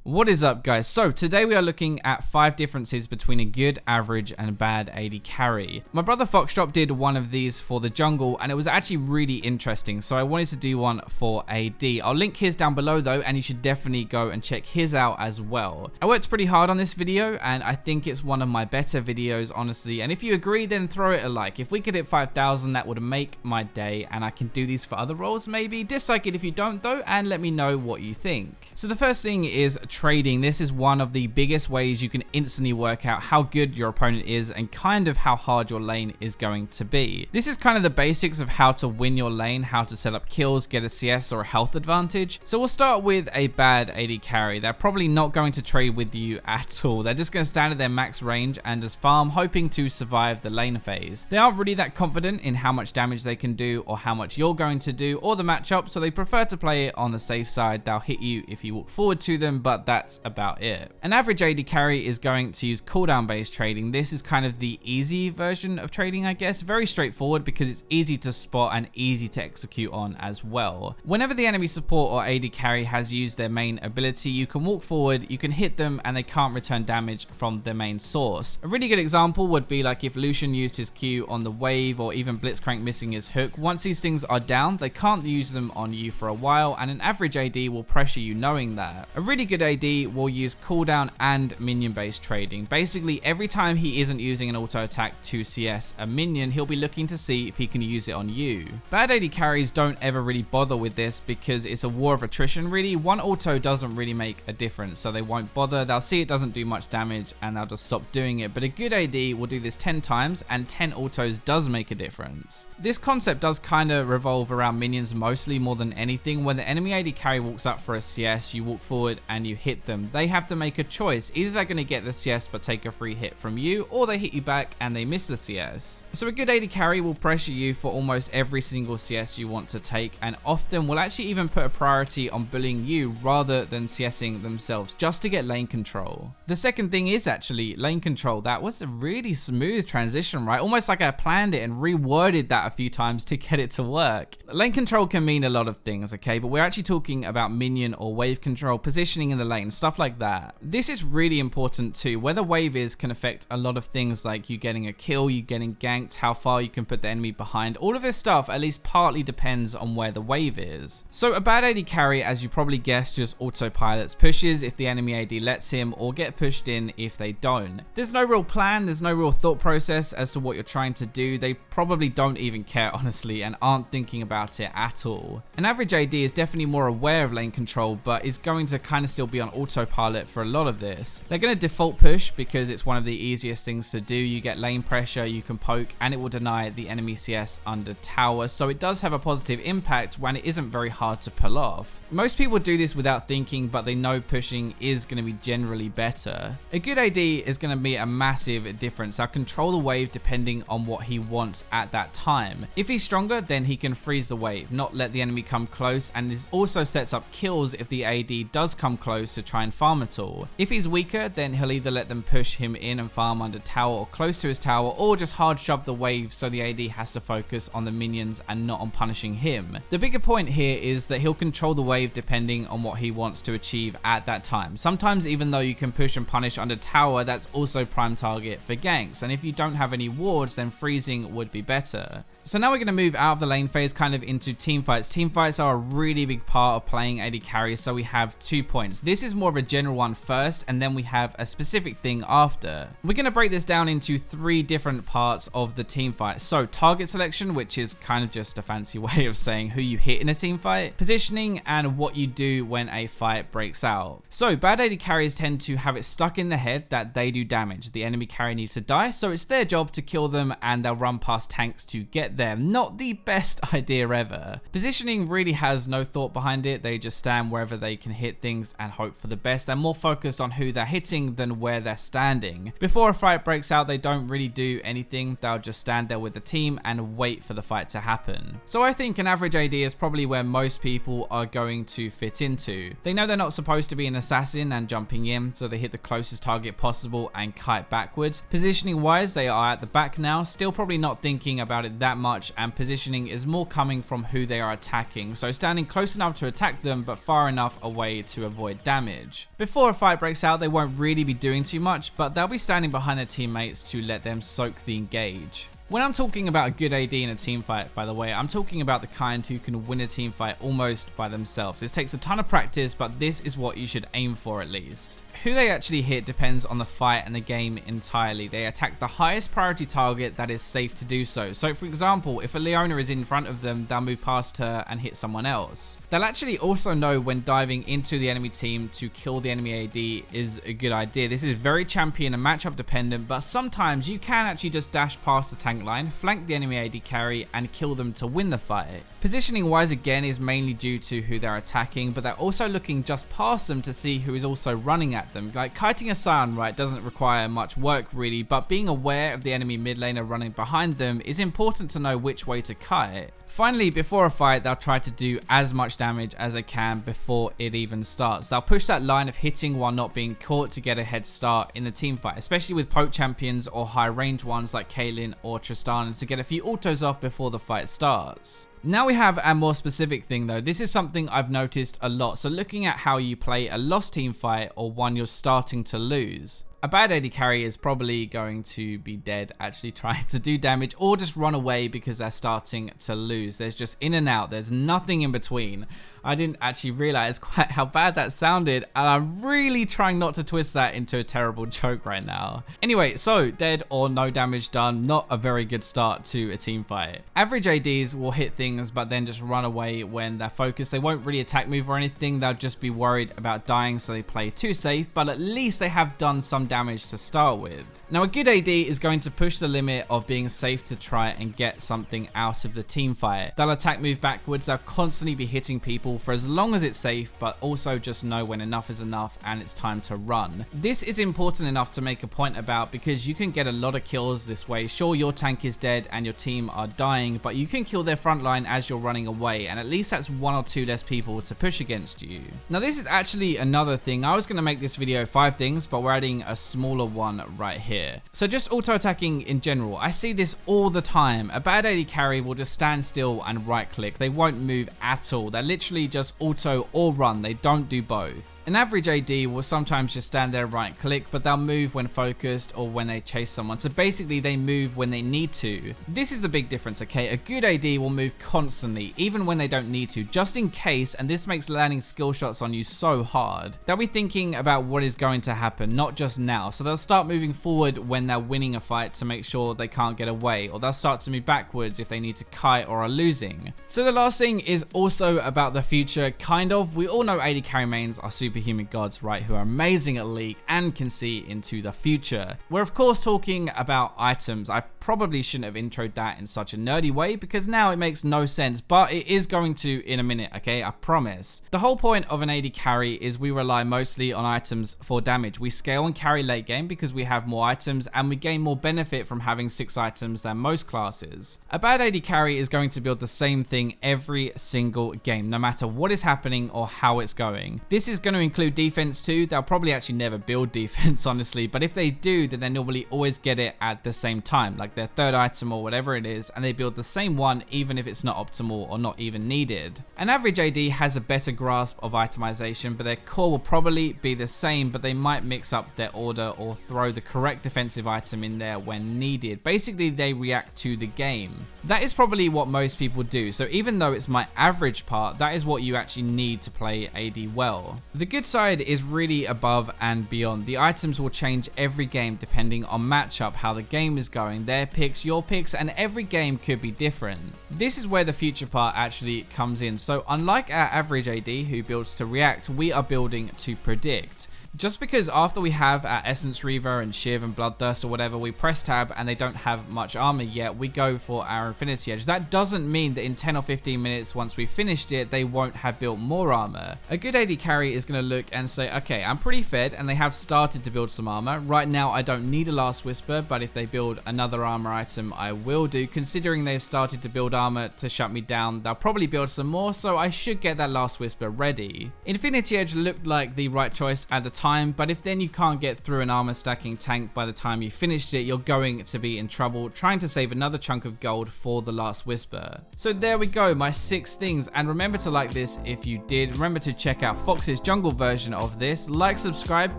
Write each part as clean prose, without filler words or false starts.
What is up, guys? So today we are looking at 5 differences between a good, average and bad AD carry. My brother Foxdrop did one of these for the jungle and it was actually really interesting, so I wanted to do one for AD. I'll link his down below though, and you should definitely go and check his out as well. I worked pretty hard on this video and I think it's one of my better videos, honestly, and if you agree then throw it a like. If we could hit 5,000 that would make my day, and I can do these for other roles maybe. Dislike it if you don't though, and let me know what you think. So the first thing is trading. This is one of the biggest ways you can instantly work out how good your opponent is and kind of how hard your lane is going to be. This is kind of the basics of how to win your lane, how to set up kills, get a CS or a health advantage. So we'll start with a bad AD carry. They're probably not going to trade with you at all. They're just going to stand at their max range and just farm, hoping to survive the lane phase. They aren't really that confident in how much damage they can do or how much you're going to do or the matchup, so they prefer to play it on the safe side. They'll hit you if you walk forward to them, but that's about it. An average AD carry is going to use cooldown based trading. This is kind of the easy version of trading, I guess. Very straightforward because it's easy to spot and easy to execute on as well. Whenever the enemy support or AD carry has used their main ability, you can walk forward, you can hit them, and they can't return damage from their main source. A really good example would be like if Lucian used his Q on the wave, or even Blitzcrank missing his hook. Once these things are down, they can't use them on you for a while, and an average AD will pressure you knowing that. A really good AD will use cooldown and minion based trading. Basically, every time he isn't using an auto attack to CS a minion, he'll be looking to see if he can use it on you. Bad AD carries don't ever really bother with this because it's a war of attrition really. One auto doesn't really make a difference, so they won't bother. They'll see it doesn't do much damage and they'll just stop doing it. But a good AD will do this 10 times and 10 autos does make a difference. This concept does kind of revolve around minions mostly more than anything. When the enemy AD carry walks up for a CS, you walk forward and you hit them. They have to make a choice. Either they're going to get the CS but take a free hit from you, or they hit you back and they miss the CS. So a good AD carry will pressure you for almost every single CS you want to take, and often will actually even put a priority on bullying you rather than CSing themselves just to get lane control. The second thing is actually lane control. That was a really smooth transition, right? Almost like I planned it and reworded that a few times to get it to work. Lane control can mean a lot of things, okay? But we're actually talking about minion or wave control, positioning in the lane, stuff like that. This is really important too. Where the wave is can affect a lot of things, like you getting a kill, you getting ganked, how far you can put the enemy behind. All of this stuff at least partly depends on where the wave is. So a bad AD carry, as you probably guessed, just autopilots pushes if the enemy AD lets him, or get pushed in if they don't. There's no real plan, there's no real thought process as to what you're trying to do. They probably don't even care, honestly, and aren't thinking about it at all. An average AD is definitely more aware of lane control, but is going to kind of still be on autopilot for a lot of this. They're going to default push because it's one of the easiest things to do. You get lane pressure, you can poke, and it will deny the enemy CS under tower, so it does have a positive impact when it isn't very hard to pull off. Most people do this without thinking, but they know pushing is going to be generally better. A good AD is going to be a massive difference. They'll control the wave depending on what he wants at that time. If he's stronger, then he can freeze the wave, not let the enemy come close, and this also sets up kills if the AD does come close to try and farm at all. If he's weaker, then he'll either let them push him in and farm under tower or close to his tower, or just hard shove the wave so the AD has to focus on the minions and not on punishing him. The bigger point here is that he'll control the wave depending on what he wants to achieve at that time. Sometimes even though you can push and punish under tower, that's also prime target for ganks, and if you don't have any wards, then freezing would be better. So now we're going to move out of the lane phase kind of into team fights. Team fights are a really big part of playing AD carry, so we have 2 points. This is more of a general one first, and then we have a specific thing after. We're going to break this down into 3 different parts of the team fight. So target selection, which is kind of just a fancy way of saying who you hit in a team fight, positioning, and what you do when a fight breaks out. So bad AD carries tend to have it stuck in the head that they do damage. The enemy carry needs to die, so it's their job to kill them, and they'll run past tanks to get there. Not the best idea ever. Positioning really has no thought behind it. They just stand wherever they can hit things and hope for the best. They're more focused on who they're hitting than where they're standing. Before a fight breaks out, they don't really do anything. They'll just stand there with the team and wait for the fight to happen. So I think an average AD is probably where most people are going to fit into. They know they're not supposed to be an assassin and jumping in, so they hit the closest target possible and kite backwards. Positioning wise, they are at the back now, still probably not thinking about it that much, and positioning is more coming from who they are attacking. So standing close enough to attack them, but far enough away to avoid damage. damage. Before a fight breaks out, they won't really be doing too much, but they'll be standing behind their teammates to let them soak the engage. When I'm talking about a good AD in a team fight, by the way, I'm talking about the kind who can win a team fight almost by themselves. This takes a ton of practice, but this is what you should aim for at least. Who they actually hit depends on the fight and the game entirely. They attack the highest priority target that is safe to do so. So for example, if a Leona is in front of them, they'll move past her and hit someone else. They'll actually also know when diving into the enemy team to kill the enemy AD is a good idea. This is very champion and matchup dependent, but sometimes you can actually just dash past the tank line, flank the enemy AD carry and kill them to win the fight. Positioning wise again is mainly due to who they're attacking, but they're also looking just past them to see who is also running at them. Like kiting a Scion right doesn't require much work really, but being aware of the enemy mid laner running behind them is important to know which way to kite. Finally, before a fight, they'll try to do as much damage as they can before it even starts. They'll push that line of hitting while not being caught to get a head start in the team fight, especially with poke champions or high range ones like Kaylin or Tristana to get a few autos off before the fight starts. Now we have a more specific thing though. This is something I've noticed a lot. So looking at how you play a lost team fight or one you're starting to lose. A bad AD carry is probably going to be dead actually trying to do damage or just run away because they're starting to lose. There's just in and out. There's nothing in between. I didn't actually realize quite how bad that sounded, and I'm really trying not to twist that into a terrible joke right now. Anyway, so dead or no damage done, not a very good start to a team fight. Average ADs will hit things but then just run away when they're focused. They won't really attack move or anything. They'll just be worried about dying, so they play too safe, but at least they have done some damage to start with. Now a good AD is going to push the limit of being safe to try and get something out of the team fight. They'll attack move backwards. They'll constantly be hitting people for as long as it's safe, but also just know when enough is enough and it's time to run. This is important enough to make a point about because you can get a lot of kills this way. Sure, your tank is dead and your team are dying, but you can kill their front line as you're running away, and at least that's 1 or 2 less people to push against you. Now this is actually another thing. I was going to make this video 5 things, but we're adding a smaller one right here. So just auto attacking in general. I see this all the time. A bad AD carry will just stand still and right click. They won't move at all. They're literally just auto or run. They don't do both. An average AD will sometimes just stand there right click, but they'll move when focused or when they chase someone. So basically they move when they need to. This is the big difference, okay? A good AD will move constantly, even when they don't need to, just in case, and this makes landing skill shots on you so hard. They'll be thinking about what is going to happen, not just now. So they'll start moving forward when they're winning a fight to make sure they can't get away, or they'll start to move backwards if they need to kite or are losing. So the last thing is also about the future, kind of. We all know AD carry mains are superhuman gods, right, who are amazing at League and can see into the future. We're of course talking about items. I probably shouldn't have introed that in such a nerdy way because now it makes no sense, but it is going to in a minute, okay? I promise. The whole point of an AD carry is we rely mostly on items for damage. We scale and carry late game because we have more items and we gain more benefit from having 6 items than most classes. A bad AD carry is going to build the same thing every single game, no matter what is happening or how it's going. This is going to include defense too. They'll probably actually never build defense, honestly, but if they do, then they normally always get it at the same time, like their 3rd item or whatever it is, and they build the same one even if it's not optimal or not even needed. An average AD has a better grasp of itemization, but their core will probably be the same, but they might mix up their order or throw the correct defensive item in there when needed. Basically, they react to the game. That is probably what most people do, so even though it's my average part, that is what you actually need to play AD well. The good side is really above and beyond. The items will change every game depending on matchup, how the game is going, their picks, your picks, and every game could be different. This is where the future part actually comes in. So unlike our average AD who builds to react, we are building to predict. Just because after we have our Essence Reaver and Shiv and Bloodthirst or whatever, we press tab and they don't have much armor yet, we go for our Infinity Edge. That doesn't mean that in 10 or 15 minutes once we've finished it, they won't have built more armor. A good AD carry is going to look and say, okay, I'm pretty fed and they have started to build some armor. Right now I don't need a Last Whisper, but if they build another armor item, I will do. Considering they've started to build armor to shut me down, they'll probably build some more, so I should get that Last Whisper ready. Infinity Edge looked like the right choice at the time, time, but if then you can't get through an armor stacking tank by the time you finished it, you're going to be in trouble trying to save another chunk of gold for the last whisper. So there we go, my 6 things, and remember to like this if you did. Remember to check out Fox's jungle version of this. Like, subscribe,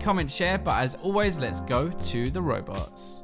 comment, share, but as always, let's go to the robots.